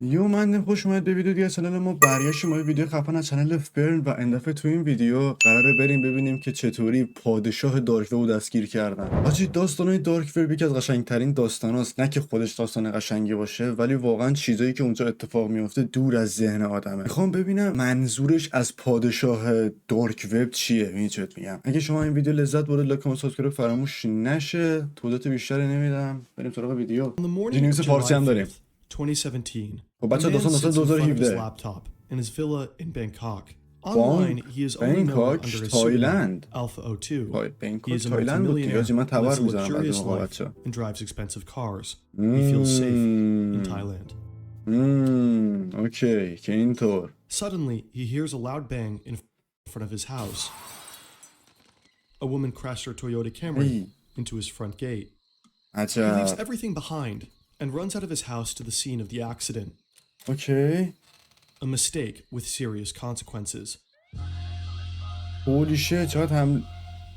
من خوش اومد به ویدیو دیگه چنل ما. برگشت ما ویدیو خفن از چنل فرن و این دفعه تو این ویدیو قراره بریم ببینیم که چطوری پادشاه دارک رو دستگیر کردن. حاجی داستانه دارک یکی از قشنگترین داستاناست، نه که خودش داستان قشنگی باشه ولی واقعا چیزایی که اونجا اتفاق میفته دور از ذهن آدمه. میخوام ببینم منظورش از پادشاه دارک وب چیه. این چت میگم اگه شما این ویدیو لذت برد لایک کامنت سابسکرایب فراموش نشه. توضیحات بیشتری نمیدم، بریم سراغ ویدیو. جنیوس فارسی هم داریم. 2017. خب بچه A man داستان sits in front of his 2017 laptop in his villa in Bangkok. Online, he is only known بانکوک under his تایلند. pseudonym Alpha O2. He بانکوک is a تایلند بود دیگه. multimillionaire من who تبر lives a میزنم از luxurious موقع life بچه. and drives expensive cars. He feels safe in Thailand. اوکی که اینطور. Suddenly, he hears a loud bang in front of his house. A woman crashed her Toyota Camry into his front gate. He leaves عجب. everything behind and runs out of his house to the scene of the accident. اوکی. A mistake with serious consequences. هولی شیت چقدر هم.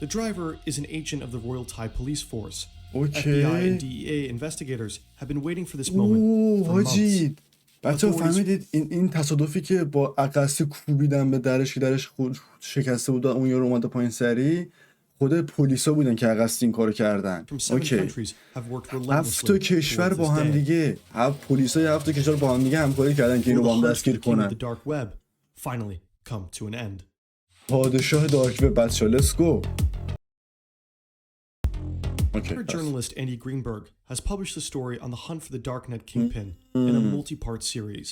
The driver is an agent of the Royal Thai Police Force. اوکی. FBI and DEA investigators have been waiting for this moment for months. حاجی بچه فهمیدید این تصادفی که با عکاسی کوبیدن به درش که درش خود شکسته بود اون یارو اومده پایین سری، خود پلیسا بودن که عکاسی این کارو کردن. اوکی. 7 کشور با هم دیگه، پلیسای 7 کشور با هم دیگه همکاری کردن که اینو با هم دستگیر کنن. پادشاه دارک وب بچه‌ها لیتس گو. Journalist Andy Greenberg has published the story on the hunt for the darknet kingpin in a multi-part series.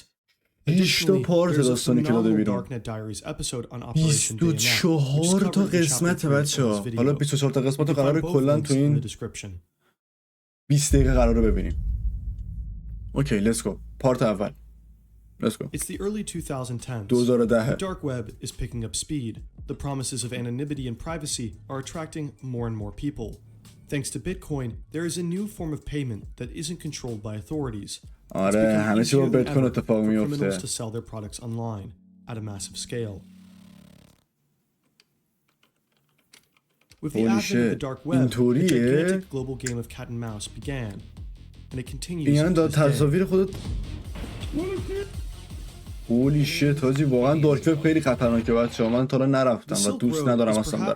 Additionally, there's a phenomenal Darknet Diaries episode on Operation Day and Night. 24 تا قسمت بچه‌ها. حالا 24 تا قسمت رو قراره کلا تو این 20 دقیقه قراره ببینیم. اوکی لیتس گو. پارت اول. Let's go. It's the early 2010s. 2010. The dark web is picking up speed. The promises of anonymity and privacy are attracting more and more people. Thanks to Bitcoin, there is a new form of payment that isn't controlled by authorities. آره همه چی با بیت کوین اتفاق میفته. Criminals to sell their products online at a massive scale. With the advent of the dark web, a gigantic global game of cat and mouse began, and it continues to this day. هولی شیت حاجی واقعا دارک وب خیلی خطرناکه بچه‌ها. من تا الان نرفتم و دوست ندارم اصلا برم.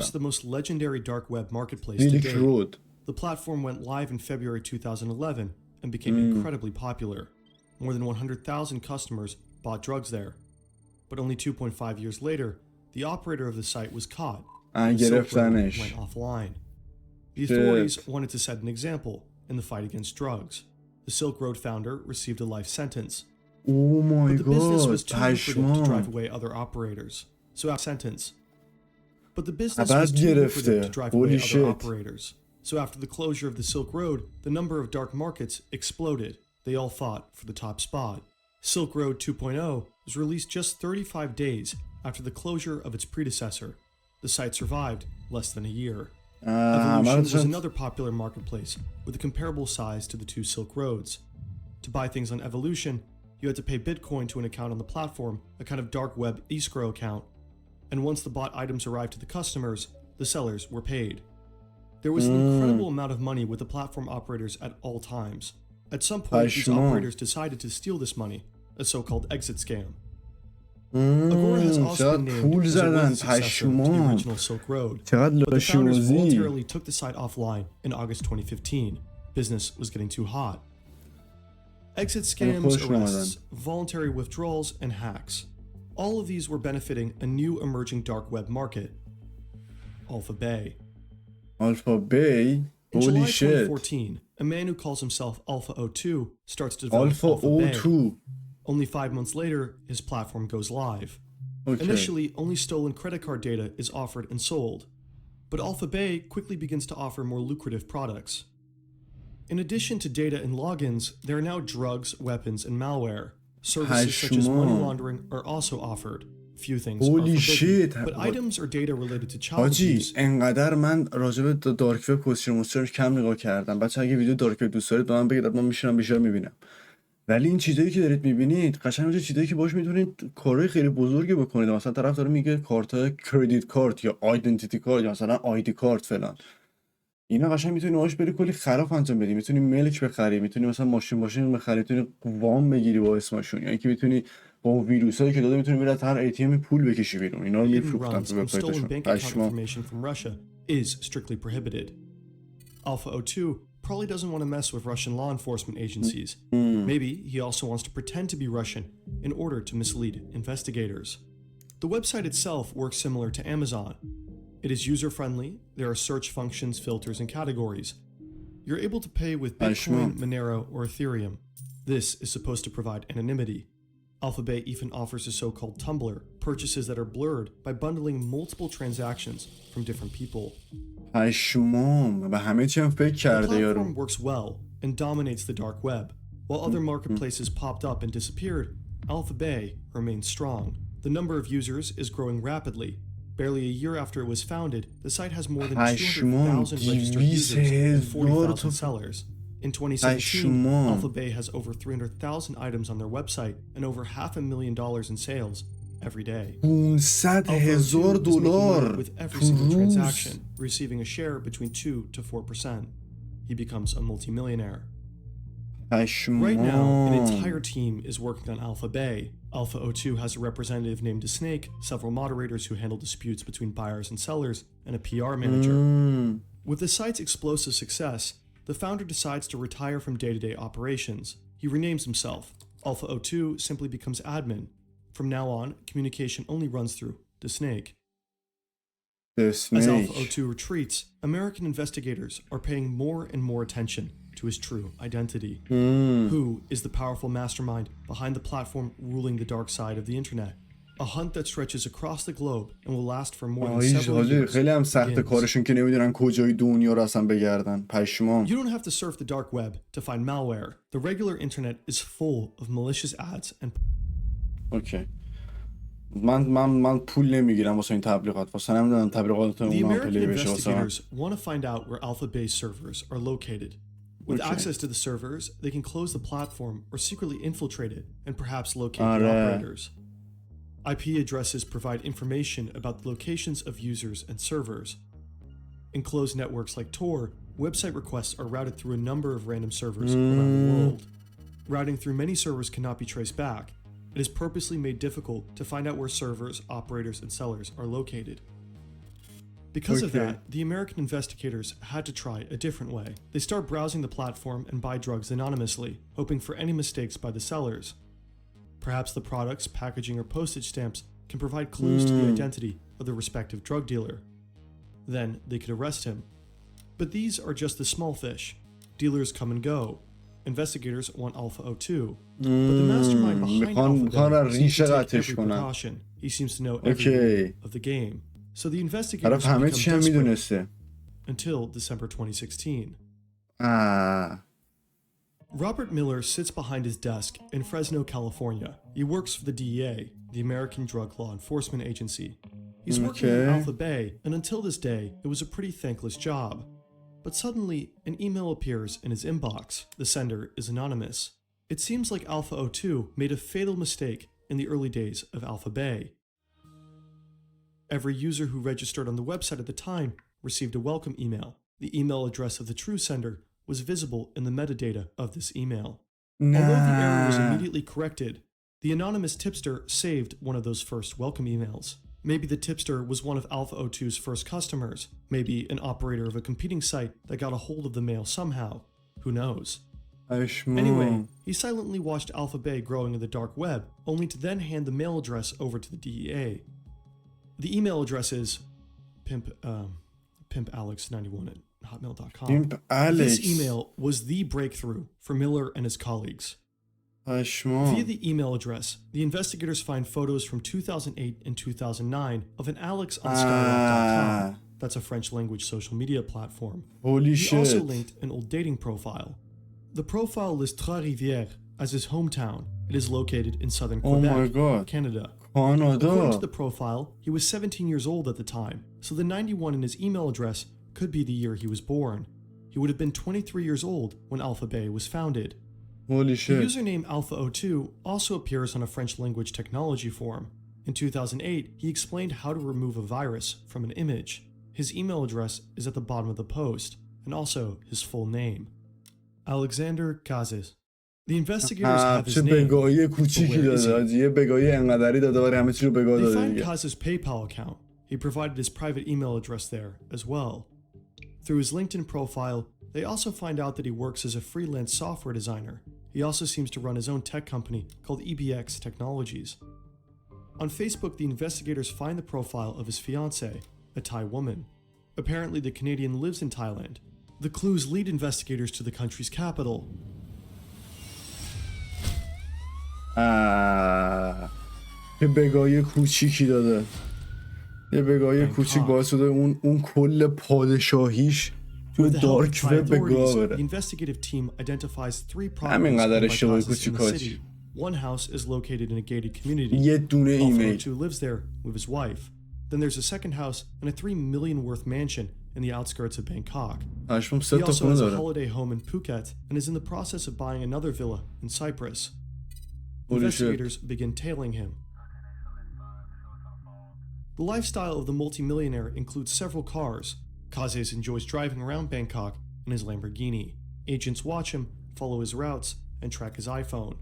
Silk Road. The platform went live in February 2011 and became incredibly popular. More than 100,000 customers bought drugs there. But only 2.5 years later, the operator of the site was caught. And Silk Road went offline. The authorities wanted to set an example in the fight against drugs. The Silk Road founder received a life sentence. Oh my but the business was god. too lucrative to drive away other operators. So after sentence. But the business was too lucrative to drive away other operators. So after the closure of the Silk Road, the number of dark markets exploded. They all fought for the top spot. Silk Road 2.0 was released just 35 days after the closure of its predecessor. The site survived less than a year. Evolution was another popular marketplace with a comparable size to the two Silk Roads. To buy things on Evolution, you had to pay Bitcoin to an account on the platform, a kind of dark web escrow account. And once the bought items arrived to the customers, the sellers were paid. There was an incredible amount of money with the platform operators at all times. At some point, these operators decided to steal this money, a so-called exit scam. Agora has also been named as a worthy successor to the original Silk Road, but the founders voluntarily took the site offline in August 2015. Business was getting too hot. Exit scams, arrests, voluntary withdrawals, and hacks. All of these were benefiting a new emerging dark web market, Alpha Bay. Alpha Bay? In July 2014, a man who calls himself Alpha O2 starts to develop Alpha O2. Bay. Only 5 months later, his platform goes live. Okay. Initially, only stolen credit card data is offered and sold, but Alpha Bay quickly begins to offer more lucrative products. In addition to data and logins, there are now drugs, weapons, and malware. Services such as money laundering are also offered. Few things are forbidden, but items or data related to child abuse. انقدر من راجع به دارک وب کثشره کم نگاه کردم. بچه‌ها اگه ویدیو دارک وب دوست دارید به من بگید، من میشینم بیشتر میبینم. ولی این چیزایی که دارید میبینید قشنگ چیزایی که باش میتونید کارهای خیلی بزرگی بکنید. مثلا طرف داره میگه کارت کردیت کارت یا آیدنتیتی کارت یا مثلا آیدی کارت فلان. اینا قشنگ میتونی باهاش بری کلی خلاف انجام بدی، میتونی ملک بخری، میتونی مثلا ماشین بخری، میتونی وام بگیری با اسمشون، یعنی که میتونی با ویروسایی که داده میتونی بری از هر ایتی‌ام پول بکشی بیرون. اینا رو میفروختن تو وبسایتشون. پشما. From Russia is strictly prohibited. Alpha 02 probably doesn't want to mess with Russian law enforcement agencies. Maybe he also wants to pretend to be Russian in order to mislead investigators. The website itself works similar to Amazon. It is user-friendly, there are search functions, filters, and categories. You're able to pay with Bitcoin, Monero, or Ethereum. This is supposed to provide anonymity. Alphabay even offers a so-called tumbler, purchases that are blurred by bundling multiple transactions from different people. پشمام، به همه چی هم فکر کرده The یارو. platform works well and dominates the dark web. While other marketplaces popped up and disappeared, Alphabay remains strong. The number of users is growing rapidly. Barely a year after it was founded, the site has more than 200,000 registered users and 40,000 sellers. In 2017, Alphabay has over 300,000 items on their website and over $500,000 in sales every day. $500,000 with every single transaction, receiving a share between 2 to 4%. He becomes a multimillionaire. Right now, an entire team is working on Alphabay. Alpha 02 has a representative named Snake, several moderators who handle disputes between buyers and sellers, and a PR manager. With the site's explosive success, the founder decides to retire from day-to-day operations. He renames himself. Alpha 02 simply becomes admin. From now on, communication only runs through the Snake. As Alpha 02 retreats, American investigators are paying more and more attention to his true identity. Who is the powerful mastermind behind the platform ruling the dark side of the internet? A hunt that stretches across the globe and will last for more than several years. خیلی هم سخت کارشون که نمیدونن کجای دنیا رو اصلا بگردن. پشمام. You don't have to surf the dark web to find malware. The regular internet is full of malicious ads and اوکی. من پول نمیگیرم واسه این تبلیغات. واسه نمیدونم تبلیغات اون هم پلی بشه واسه من. The American investigators want to find out where Alphabay servers are located. With access to the servers, they can close the platform or secretly infiltrate it and perhaps locate the operators. IP addresses provide information about the locations of users and servers. In closed networks like Tor, website requests are routed through a number of random servers around the world. Routing through many servers cannot be traced back. It is purposely made difficult to find out where servers, operators, and sellers are located. Because of that, the American investigators had to try a different way. They start browsing the platform and buy drugs anonymously, hoping for any mistakes by the sellers. Perhaps the products, packaging, or postage stamps can provide clues to the identity of the respective drug dealer. Then they could arrest him. But these are just the small fish. Dealers come and go. Investigators want Alpha 02. But the mastermind behind Alpha seems to take every precaution. He seems to know every rule of the game. So the investigators become desperate until December 2016. Robert Miller sits behind his desk in Fresno, California. He works for the DEA, the American Drug Law Enforcement Agency. He's working on Alphabay, and until this day, it was a pretty thankless job. But suddenly, an email appears in his inbox. The sender is anonymous. It seems like Alpha 02 made a fatal mistake in the early days of Alphabay. Every user who registered on the website at the time received a welcome email. The email address of the true sender was visible in the metadata of this email. Although the error was immediately corrected, the anonymous tipster saved one of those first welcome emails. Maybe the tipster was one of Alpha 02's first customers, maybe an operator of a competing site that got a hold of the mail somehow. Who knows? Anyway, he silently watched Alphabay growing in the dark web, only to then hand the mail address over to the DEA. The email address is pimpalex91@hotmail.com. This email was the breakthrough for Miller and his colleagues. Via the email address, the investigators find photos from 2008 and 2009 of an Alex on Skyrock.com. That's a French language social media platform. Holy he shit. also linked an old dating profile. The profile lists Trois-Rivières as his hometown. It is located in southern Quebec, Canada. According to the profile, he was 17 years old at the time, so the 91 in his email address could be the year he was born. He would have been 23 years old when Alphabay was founded. Holy shit. The username Alpha 02 also appears on a French language technology forum. In 2008, he explained how to remove a virus from an image. His email address is at the bottom of the post. and also his full name. Alexander Kazes. The investigators have his چه name. بگاهی کوچیکی داده. یه بگاهی انقدری داده برای همه چی رو بگاه They داده find دیگه. Kaz's PayPal account. He provided his private email address there as well. Through his LinkedIn profile, they also find out that he works as a freelance software designer. He also seems to run his own tech company called EBX Technologies. On Facebook, the investigators find the profile of his fiancée, a Thai woman. Apparently, the Canadian lives in Thailand. The clues lead investigators to the country's capital. یه بگاهی کوچیکی داده. یه بگاهی کوچیک باعث شده اون کل پادشاهیش تو دارک وب بگاه بره. The investigative team identifies 3 properties همینقدر owned by اشتباهی Kazes in the کوچیکاچی. city. One house is located in a gated community. یه دونه ایمیل. Alpha 2 lives there with his wife. Then there's a second house and a $3 million worth mansion in the outskirts of Bangkok. هشمم He سه تا also خونه has a داره. holiday home in Phuket and is in the process of buying another villa in Cyprus. Holy Investigators begin tailing him. The lifestyle of the multimillionaire includes several cars. Kazes enjoys driving around Bangkok in his Lamborghini. Agents watch him, follow his routes, and track his iPhone.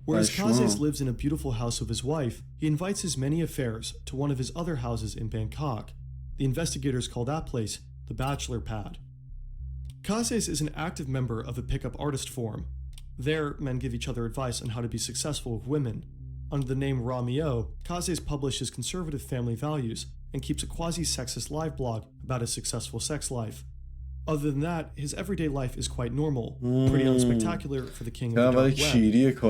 Whereas Kazes lives in a beautiful house with his wife, he invites his many affairs to one of his other houses in Bangkok. The investigators call that place the Bachelor Pad. Kazes is an active member of a pickup artist forum. There, men give each other advice on how to be successful with women. Under the name Romeo, Kazes publishes conservative family values and keeps a quasi-sexist live blog about his successful sex life. Other than that, his everyday life is quite normal, pretty unspectacular for the king of the dark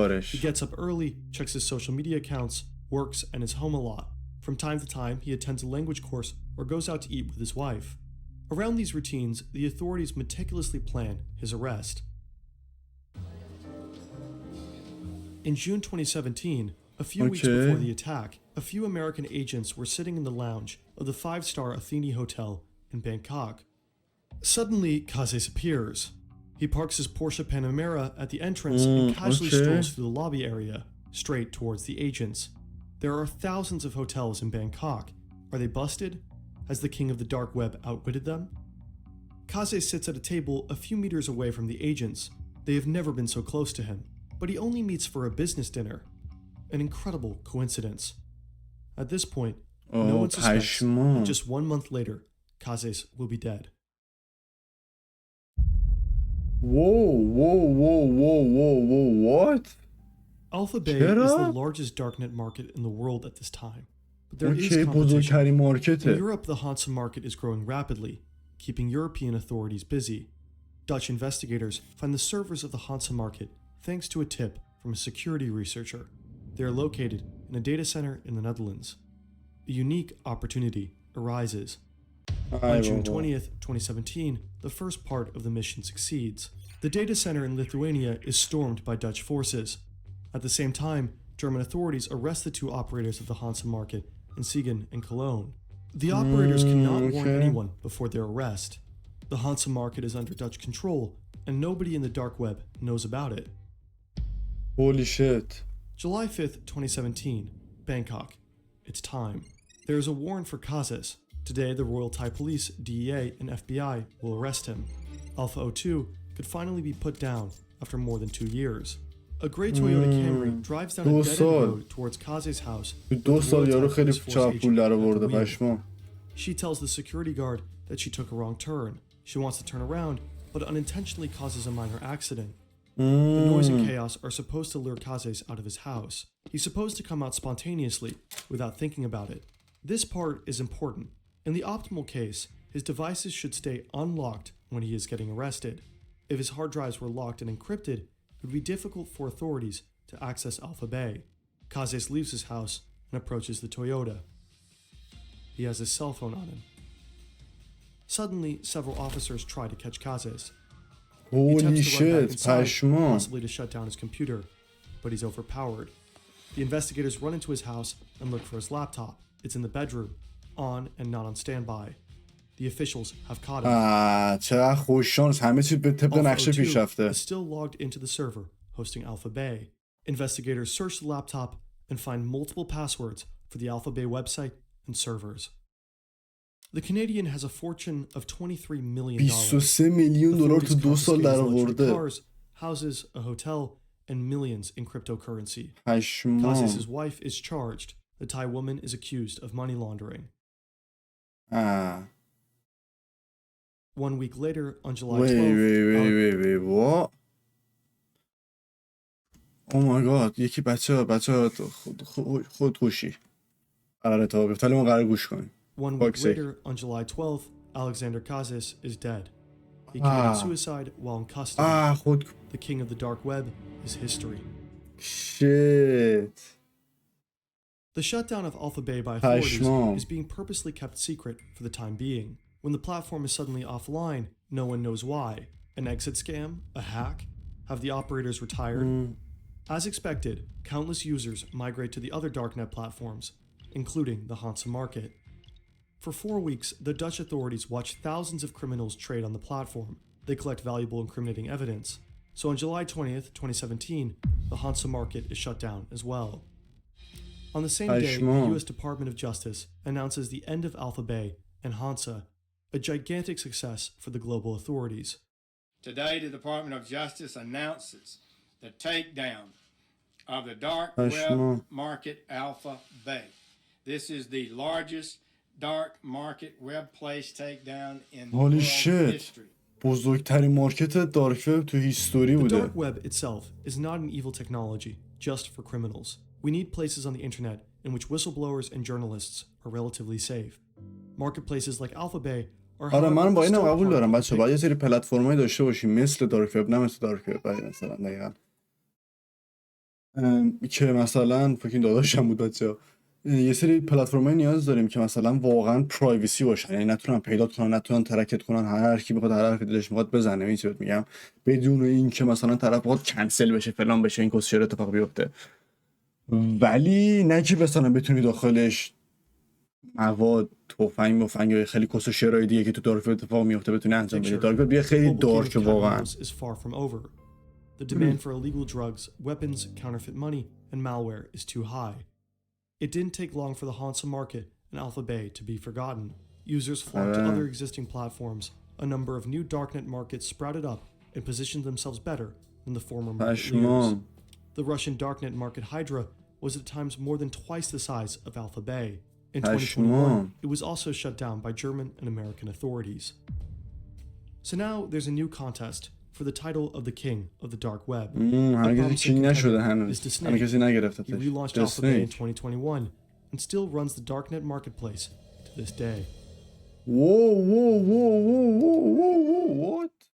web. He gets up early, checks his social media accounts, works, and is home a lot. From time to time, he attends a language course or goes out to eat with his wife. Around these routines, the authorities meticulously plan his arrest. In June 2017, a few weeks before the attack, a few American agents were sitting in the lounge of the 5-star Athene Hotel in Bangkok. Suddenly, Kazes appears. He parks his Porsche Panamera at the entrance and casually strolls through the lobby area, straight towards the agents. There are thousands of hotels in Bangkok. Are they busted? Has the king of the dark web outwitted them? Kazes sits at a table a few meters away from the agents. They have never been so close to him, but he only meets for a business dinner. An incredible coincidence. At this point, no one suspects, and just 1 month later, Kazes will be dead. Whoa, what? Alpha Bay is the largest darknet market in the world at this time. But there is competition. In Europe, the Hansa market is growing rapidly, keeping European authorities busy. Dutch investigators find the servers of the Hansa market thanks to a tip from a security researcher. They are located in a data center in the Netherlands. A unique opportunity arises. On June 20th, 2017, the first part of the mission succeeds. The data center in Lithuania is stormed by Dutch forces. At the same time, German authorities arrest the 2 operators of the Hansa market in Siegen and Cologne. The operators cannot warn anyone before their arrest. The Hansa market is under Dutch control, and nobody in the dark web knows about it. Holy shit. July 5th, 2017, Bangkok. It's time. There is a warrant for Kazes. Today, the Royal Thai Police, DEA, and FBI will arrest him. Alpha 02 could finally be put down after more than 2 years. A grey Toyota Camry drives down a dead-end road towards Kazes' house. She tells the security guard that she took a wrong turn. She wants to turn around, but unintentionally causes a minor accident. The noise and chaos are supposed to lure Kazes out of his house. He's supposed to come out spontaneously, without thinking about it. This part is important. In the optimal case, his devices should stay unlocked when he is getting arrested. If his hard drives were locked and encrypted, it would be difficult for authorities to access Alpha Bay. Kazes leaves his house and approaches the Toyota. He has his cell phone on him. Suddenly, several officers try to catch Kazes. Holy shit, possibly to shut down his computer, but he's overpowered. The investigators run into his house and look for his laptop. It's in the bedroom, on and not on standby. The officials have caught him. چقدر خوششانس همه چی به طبق نقشه پیش رفته. Is still logged into the server hosting Alpha Bay. Investigators search the laptop and find multiple passwords for the Alpha Bay website and servers. The Canadian has a fortune of $23 million. 23 میلیون دلار تو 2 سال در آورده. Cars, houses, a hotel, and millions in cryptocurrency. پشمام. Kaz's wife is charged. The Thai woman is accused of money laundering. 1 week later, on July 12th... Wait, what? Oh my god. یکی بچه خودکشی. قراره تا بیفته ما قرار گوش کنیم. 1 week later, on July 12th, Alexander Kazis is dead. He committed suicide while in custody. The king of the dark web is history. Shit. The shutdown of Alpha Bay by authorities is being purposely kept secret for the time being. When the platform is suddenly offline, no one knows why. An exit scam? A hack? Have the operators retired? As expected, countless users migrate to the other darknet platforms, including the Hansa market. For 4 weeks, the Dutch authorities watch thousands of criminals trade on the platform. They collect valuable incriminating evidence. So on July 20th, 2017, the Hansa market is shut down as well. On the same day, the US Department of Justice announces the end of Alpha Bay and Hansa, a gigantic success for the global authorities. Today, the Department of Justice announces the takedown of the dark web market Alpha Bay. This is the largest dark market web place takedown in world history. بزرگترین مارکت دارک وب تو هیستوری بوده. The dark web itself is not an evil technology just for criminals. We need places on the internet in which whistleblowers and journalists are relatively safe. Marketplaces like Alpha Bay are آره من با اینم قبول دارم بچه باید یه سری پلتفرمایی داشته باشیم مثل دارک وب نه مثل دارک وب مثلا دقیقاً که مثلا فکر داداشم بود بچه‌ها یه سری پلتفرمایی نیاز داریم که مثلا واقعا پرایوسی باشن یعنی نتونن پیدا کنن نتونن ترکت کنن هر کی بخواد هر حرفی دلش میخواد بزنه این چیزی میگم بدون اینکه مثلا طرف بخواد کنسل بشه فلان بشه این کثشره اتفاق بیفته ولی نه که مثلا بتونی داخلش مواد تفنگ یا خیلی کثشرهای دیگه که تو دارک اتفاق میفته بتونی انجام بدی دارک بیا خیلی دارک واقعا. The demand for illegal drugs, weapons, counterfeit money, and malware is too high. It didn't take long for the Hansa market and Alpha Bay to be forgotten. Users flocked to other existing platforms. A number of new darknet markets sprouted up and positioned themselves better than the former market leaders. The Russian darknet market Hydra was at times more than twice the size of Alpha Bay. In 2021, it was also shut down by German and American authorities. So now there's a new contest for the title of the king of the dark web. Is Disney. He relaunched Alpha Bay in 2021 and still runs the darknet marketplace to this day. Whoa, what?